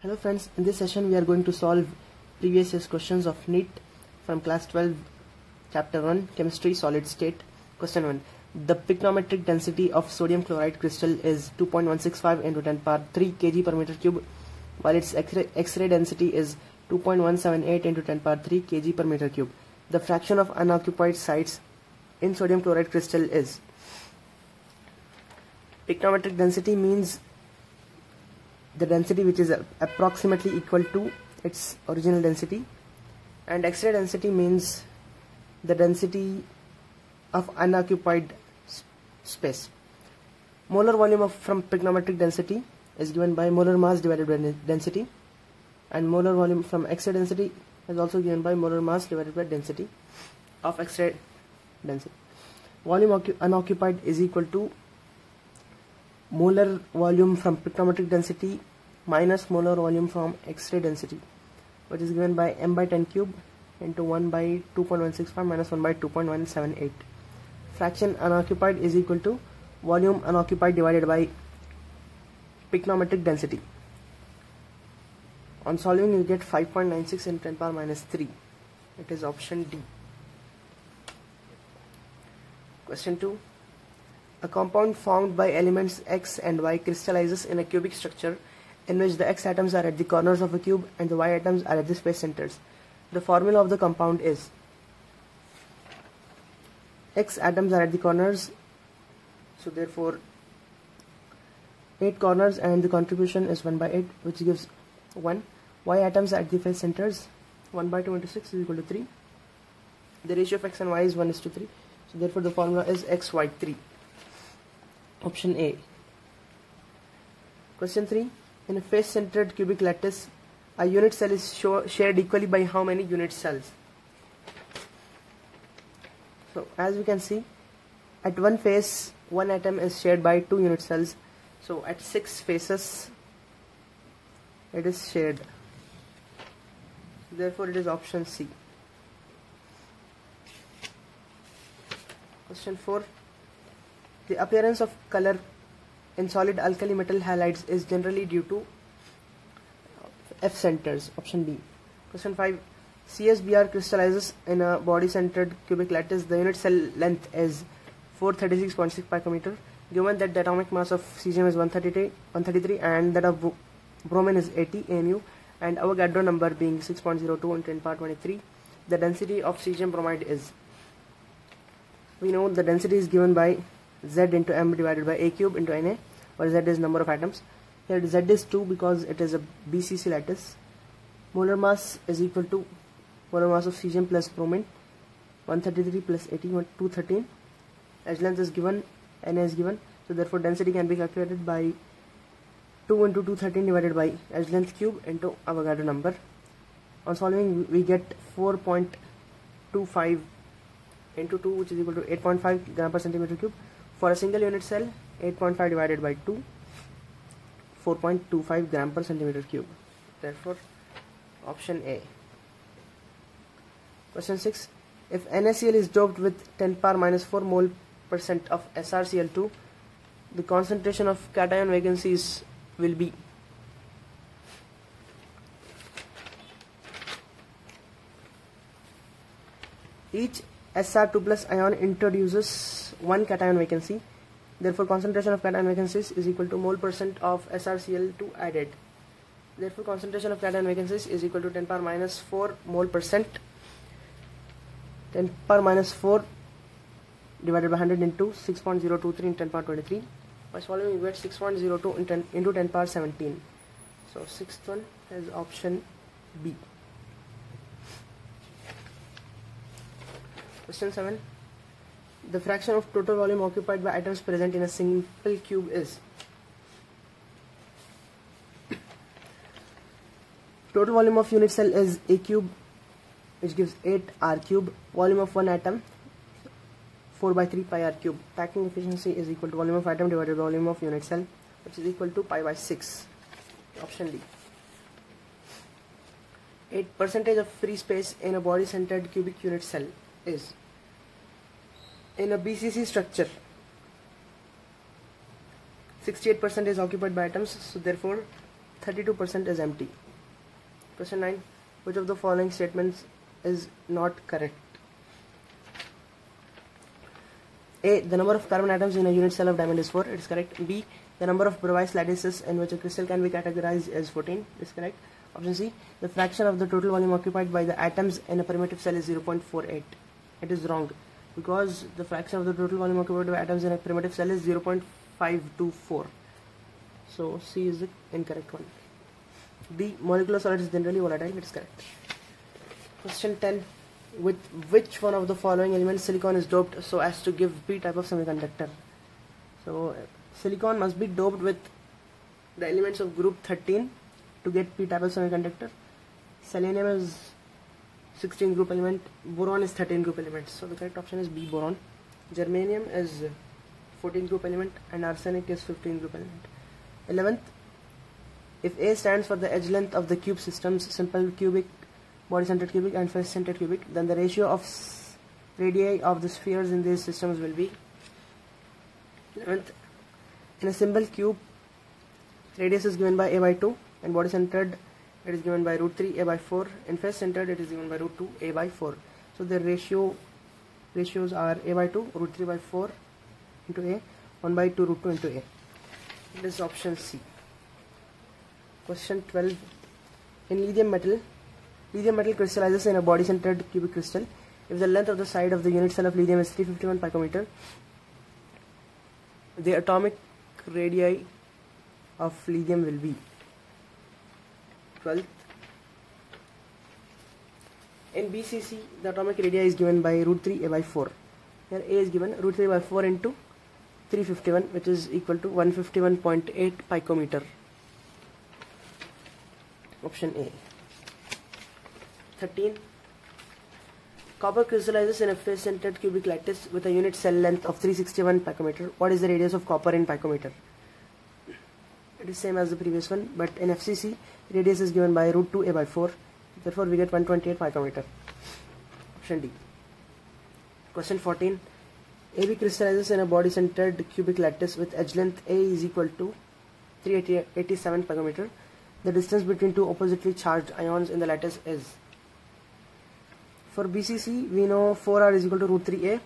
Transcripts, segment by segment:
Hello friends, in this session we are going to solve previous year's questions of NEET from class 12 chapter 1 chemistry solid state. Question 1. The picnometric density of sodium chloride crystal is 2.165 into 10 power 3 kg per meter cube, while its X-ray density is 2.178 into 10 power 3 kg per meter cube. The fraction of unoccupied sites in sodium chloride crystal is. Picnometric density means the density which is approximately equal to its original density, and X-ray density means the density of unoccupied space. Molar volume from picnometric density is given by molar mass divided by density, and molar volume from X-ray density is also given by molar mass divided by density of X-ray density. Volume unoccupied is equal to molar volume from picnometric density minus molar volume from X-ray density, which is given by m by 10 cube into 1 by 2.165 minus 1 by 2.178. Fraction unoccupied is equal to volume unoccupied divided by picnometric density. On solving you get 5.96 into 10 power minus 3. It is option D. Question 2. A compound formed by elements X and Y crystallizes in a cubic structure in which the X atoms are at the corners of a cube and the Y atoms are at the space centers. The formula of the compound is: X atoms are at the corners, so therefore 8 corners, and the contribution is 1 by 8, which gives 1. Y atoms are at the face centers, 1 by 2 into 6 is equal to 3. The ratio of X and Y is 1:3, so therefore the formula is XY3. Option A. Question 3. In a face-centered cubic lattice, a unit cell is shared equally by how many unit cells? So as we can see, at one face, one atom is shared by 2 unit cells. So at 6 faces, it is shared. Therefore, it is option C. Question 4. The appearance of color in solid alkali metal halides is generally due to F centers. Option B. Question 5. CSBr crystallizes in a body-centered cubic lattice. The unit cell length is 436.6 picometer. Given that the atomic mass of cesium is 133 and that of bromine is 80 AMU, and Avogadro number being 6.02 in 10 power 23, the density of cesium bromide is. We know the density is given by Z into M divided by A cube into Na, where Z is number of atoms. Here Z is 2 because it is a BCC lattice. Molar mass is equal to molar mass of cesium plus bromine, 133 plus 80, 213. Edge length is given, Na is given, so therefore density can be calculated by 2 into 213 divided by edge length cube into Avogadro number. On solving we get 4.25 into 2, which is equal to 8.5 gram per centimeter cube. For a single unit cell, 8.5 divided by 2, 4.25 gram per centimeter cube. Therefore, option A. Question 6. If NaCl is doped with 10 power minus 4 mole % of SrCl2, the concentration of cation vacancies will be. Each Sr2 plus ion introduces one cation vacancy. Therefore, concentration of cation vacancies is equal to mole % of SrCl2 added. Therefore, concentration of cation vacancies is equal to 10 power minus 4 mole %. 10 power minus 4 divided by 100 into 6.023 in 10 power 23. By solving, you get 6.02 into 10 power 17. So, sixth one is option B. Question 7. The fraction of total volume occupied by atoms present in a simple cube is. Total volume of unit cell is A cube, which gives 8 R cube. Volume of one atom, 4 by 3 pi R cube. Packing efficiency is equal to volume of atom divided by volume of unit cell, which is equal to pi by 6. Option D. 8% of free space in a body-centered cubic unit cell is. In a BCC structure, 68% is occupied by atoms, so therefore 32% is empty. Question 9. Which of the following statements is not correct? A. The number of carbon atoms in a unit cell of diamond is 4. It is correct. B. The number of Bravais lattices in which a crystal can be categorized is 14. It is correct. Option C. The fraction of the total volume occupied by the atoms in a primitive cell is 0.48. It is wrong, because the fraction of the total volume occupied by atoms in a primitive cell is 0.524. So C is the incorrect one. D. Molecular solid is generally volatile. It is correct. Question 10. With which one of the following elements silicon is doped so as to give P type of semiconductor? So silicon must be doped with the elements of group 13 to get P type of semiconductor. Selenium is 16 group element, boron is 13 group element. So the correct option is B, boron. Germanium is 14 group element and arsenic is 15 group element. 11th, if A stands for the edge length of the cube systems, simple cubic, body-centered cubic and face-centered cubic, then the ratio of radii of the spheres in these systems will be. 11th, in a simple cube, radius is given by A by 2 and body-centered it is given by root 3 A by 4. In face-centered it is given by root 2 A by 4. So the ratios are A by 2, root 3 by 4 into A, 1 by 2 root 2 into A. This is option C. Question 12. In lithium metal crystallizes in a body-centered cubic crystal. If the length of the side of the unit cell of lithium is 351 picometer, the atomic radii of lithium will be. 12th. In BCC, the atomic radii is given by root 3 A by 4. Here A is given root 3 by 4 into 351, which is equal to 151.8 picometer. Option A. 13. Copper crystallizes in a face-centered cubic lattice with a unit cell length of 361 picometer. What is the radius of copper in picometer? It is same as the previous one, but in FCC, radius is given by root 2 A by 4. Therefore, we get 128 picometer. Option D. Question 14. AB crystallizes in a body-centered cubic lattice with edge length A is equal to 387 picometer. The distance between two oppositely charged ions in the lattice is. For BCC, we know 4R is equal to root 3A.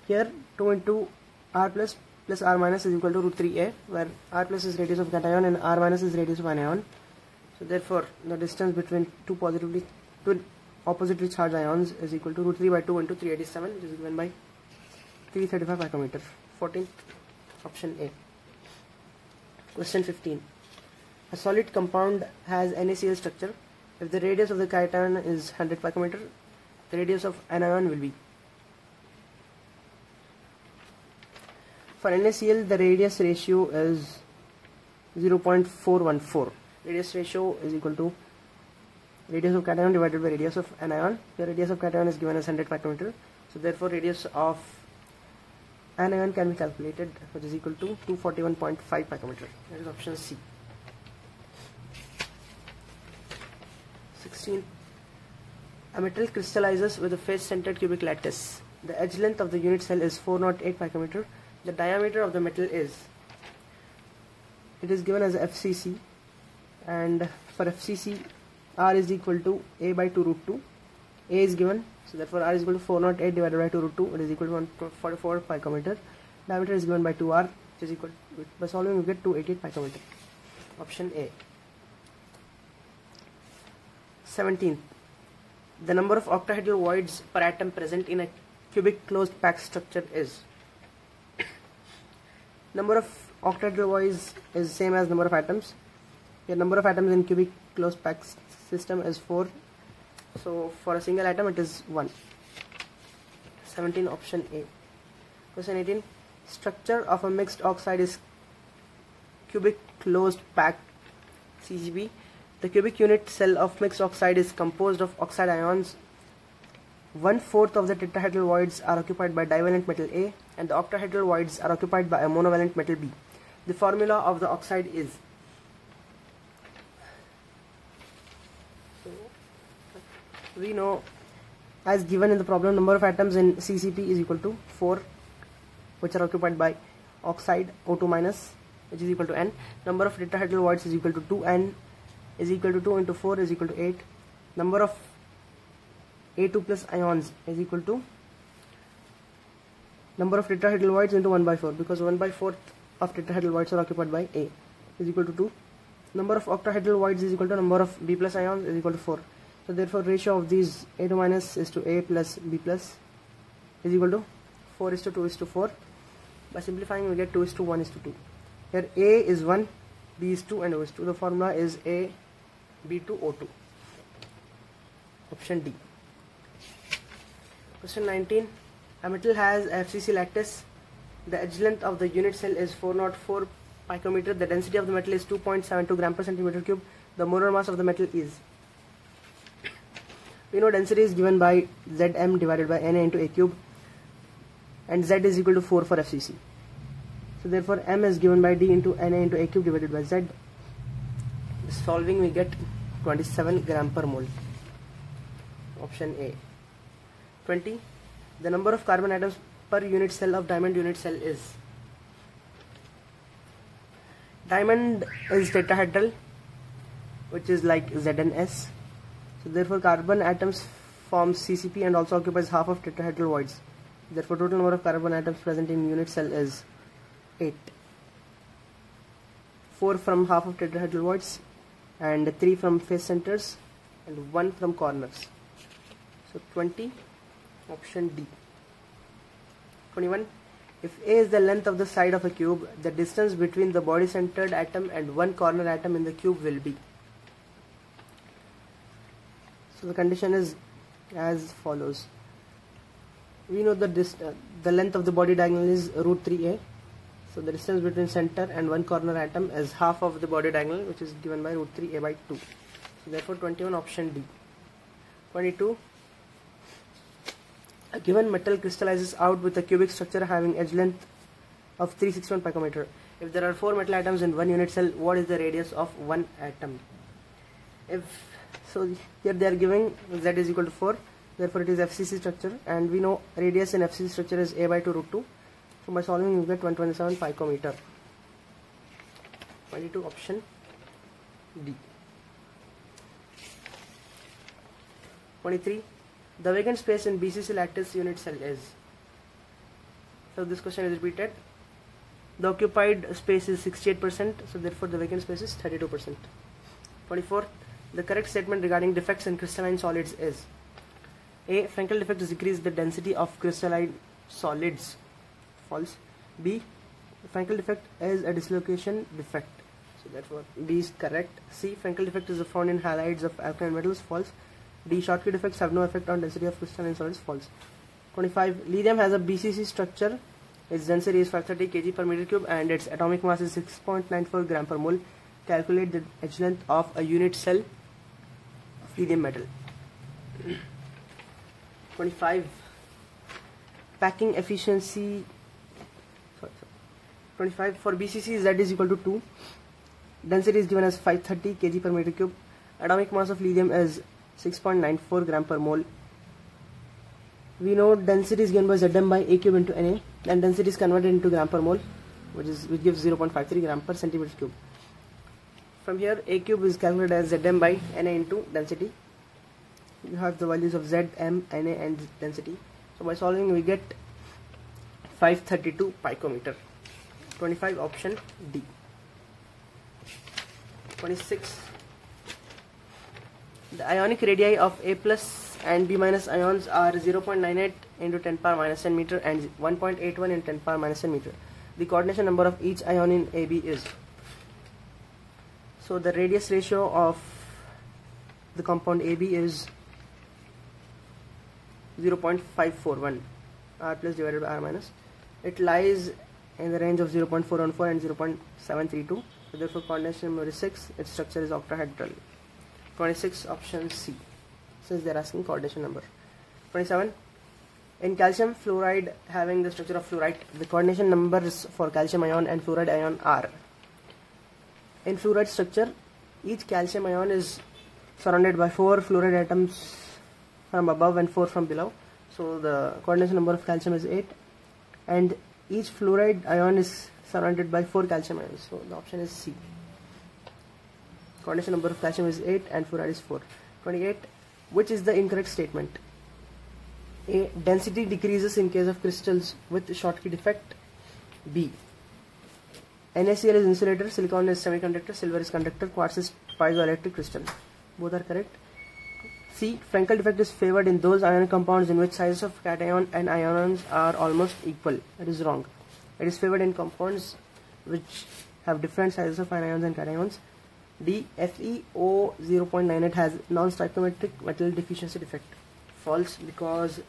Here, 2 into R plus R minus is equal to root 3A, where R plus is radius of cation and R minus is radius of anion. So therefore, the distance between two oppositely charged ions is equal to root 3 by 2 into 387, which is given by 335 picometer. 14th, option A. Question 15. A solid compound has NaCl structure. If the radius of the cation is 100 picometer, the radius of anion will be. For NaCl, the radius ratio is 0.414. Radius ratio is equal to radius of cation divided by radius of anion. The radius of cation is given as 100 picometer. So therefore, radius of anion can be calculated, which is equal to 241.5 picometer. That is option C. 16. A metal crystallizes with a face-centered cubic lattice. The edge length of the unit cell is 408 picometer. The diameter of the metal is. It is given as FCC, and for FCC, R is equal to A by 2 root 2. A is given, so therefore R is equal to 408 divided by 2 root 2. It is equal to 144 picometer. Diameter is given by 2R, which is equal to, by solving we get 288 picometer. Option A. 17. The number of octahedral voids per atom present in a cubic closed packed structure is. Number of octahedral voids is same as number of atoms. Here number of atoms in cubic closed packed system is 4. So for a single atom it is 1. 17, option A. Question 18. Structure of a mixed oxide is cubic closed packed CCP. The cubic unit cell of mixed oxide is composed of oxide ions. 1/4 of the tetrahedral voids are occupied by divalent metal A, and the octahedral voids are occupied by a monovalent metal B. The formula of the oxide is. So, we know, as given in the problem, number of atoms in CCP is equal to 4, which are occupied by oxide O2 minus which is equal to n. Number of tetrahedral voids is equal to 2, n is equal to 2 into 4 is equal to 8. Number of A2 plus ions is equal to number of tetrahedral voids into 1 by 4, because 1 by 4th of tetrahedral voids are occupied by A, is equal to 2. Number of octahedral voids is equal to number of B plus ions is equal to 4. So therefore ratio of these A2 minus is to A plus B plus is equal to 4 is to 2 is to 4. By simplifying we get 2 is to 1 is to 2. Here A is 1, B is 2 and O is 2. The formula is A B2O2. Option D. Question 19. A metal has FCC lattice. The edge length of the unit cell is 404 picometer. The density of the metal is 2.72 gram per centimeter cube. The molar mass of the metal is. We know density is given by Zm divided by Na into A cube, and Z is equal to 4 for FCC. So therefore M is given by D into Na into A cube divided by Z. Solving we get 27 gram per mole. Option A. 20. The number of carbon atoms per unit cell of diamond unit cell is. Diamond is tetrahedral, which is like ZnS. So therefore carbon atoms forms CCP and also occupies half of tetrahedral voids. Therefore total number of carbon atoms present in unit cell is 8. 4 from half of tetrahedral voids, and 3 from face centers, and 1 from corners. So 20. Option D. 21. If A is the length of the side of a cube, the distance between the body centered atom and one corner atom in the cube will be. So the condition is as follows. We know that the length of the body diagonal is root 3a. So the distance between center and one corner atom is half of the body diagonal, which is given by root 3a by 2. So therefore 21 option D. 22. A given metal crystallizes out with a cubic structure having edge length of 361 picometer. If there are 4 metal atoms in one unit cell, what is the radius of one atom? So here they are giving Z is equal to 4, therefore it is FCC structure, and we know radius in FCC structure is A by 2 root 2. So by solving you get 127 picometer. 22 option D. 23. The vacant space in BCC lattice unit cell is. So this question is repeated. The occupied space is 68%, so therefore the vacant space is 32%. 24. The correct statement regarding defects in crystalline solids is. A. Frankel defect decreases the density of crystalline solids. False. B. Frankel defect is a dislocation defect, so therefore B is correct. C. Frankel defect is found in halides of alkaline metals. False. D. Schottky defects have no effect on density of crystalline solids. False. 25. Lithium has a BCC structure. Its density is 530 kg per meter cube and its atomic mass is 6.94 gram per mole. Calculate the edge length of a unit cell of lithium metal. 25. Packing efficiency. 25. For BCC, Z is equal to 2. Density is given as 530 kg per meter cube. Atomic mass of lithium is 6.94 gram per mole. We know density is given by Zm by A cube into Na, and density is converted into gram per mole, which gives 0.53 gram per centimeter cube. From here, A cube is calculated as Zm by Na into density. You have the values of Zm, Na and density. So by solving we get 532 picometer. 25 option D. 26. The ionic radii of A plus and B minus ions are 0.98 into 10 power minus 10 meter and 1.81 in 10 power minus 10 meter. The coordination number of each ion in AB is. So the radius ratio of the compound AB is 0.541, R plus divided by R minus. It lies in the range of 0.414 and 0.732. So therefore coordination number is 6. Its structure is octahedral. 26 option C, since they are asking coordination number. 27. In calcium fluoride having the structure of fluorite, the coordination numbers for calcium ion and fluoride ion are. In fluoride structure, each calcium ion is surrounded by 4 fluoride atoms from above and 4 from below. So the coordination number of calcium is 8, and Each fluoride ion is surrounded by 4 calcium ions. So the option is C. Coordination number of calcium is 8 and fluoride is 4. 28. Which is the incorrect statement? A. Density decreases in case of crystals with Schottky defect. B. NaCl is insulator, silicon is semiconductor, silver is conductor, quartz is piezoelectric crystal. Both are correct. C. Frenkel defect is favored in those ionic compounds in which sizes of cation and ions are almost equal. That is wrong. It is favored in compounds which have different sizes of ions and cations. D. FeO 0.98 has non-stoichiometric metal deficiency defect. False, because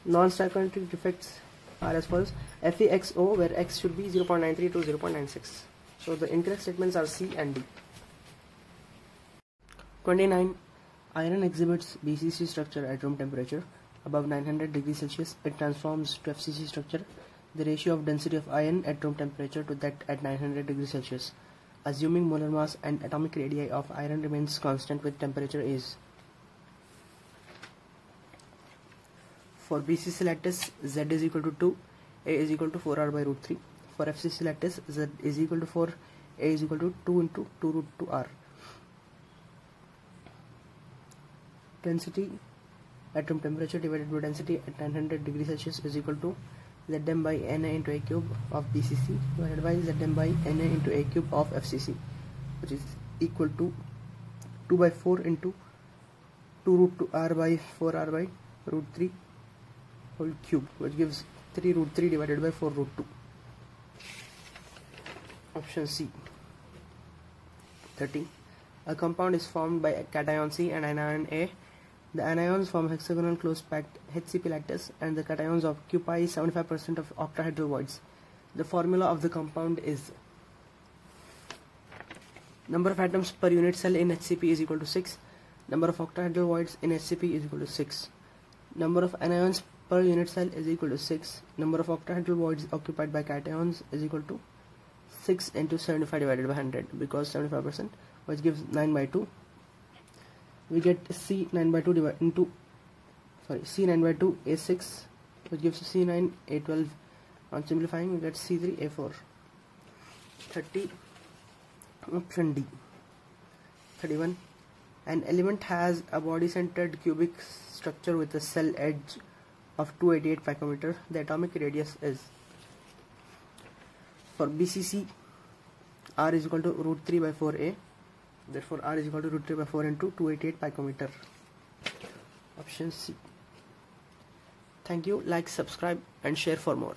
non-stoichiometric defects are as follows: FeXO, where X should be 0.93 to 0.96. So the incorrect statements are C and D. 29. Iron exhibits BCC structure at room temperature. Above 900 degrees Celsius, it transforms to FCC structure. The ratio of density of iron at room temperature to that at 900 degrees Celsius, assuming molar mass and atomic radii of iron remains constant with temperature, is. For BCC lattice, Z is equal to 2, A is equal to 4R by root 3. For FCC lattice, Z is equal to 4, A is equal to 2 into 2 root 2R. Density at room temperature divided by density at 900 degrees Celsius is equal to Zm by Na into A cube of BCC divided by Zm by Na into A cube of FCC, which is equal to 2 by 4 into 2 root 2R by 4R by root 3 whole cube, which gives 3 root 3 divided by 4 root 2. Option C. 30. A compound is formed by a cation C and anion A. The anions form hexagonal close packed HCP lattice and the cations occupy 75% of octahedral voids. The formula of the compound is: number of atoms per unit cell in HCP is equal to 6. Number of octahedral voids in HCP is equal to 6. Number of anions per unit cell is equal to 6. Number of octahedral voids occupied by cations is equal to 6 into 75 divided by 100, because 75%, which gives 9 by 2. We get C 9 by 2 C 9 by 2 A6, which gives C9 A12. On simplifying, we get C3 A4. 30. Option D. 31. An element has a body-centered cubic structure with a cell edge of 288 picometer. The atomic radius is. For BCC, R is equal to root 3 by 4A. Therefore, R is equal to root 3 by 4 into 288 picometer. Option C. Thank you. Like, subscribe and share for more.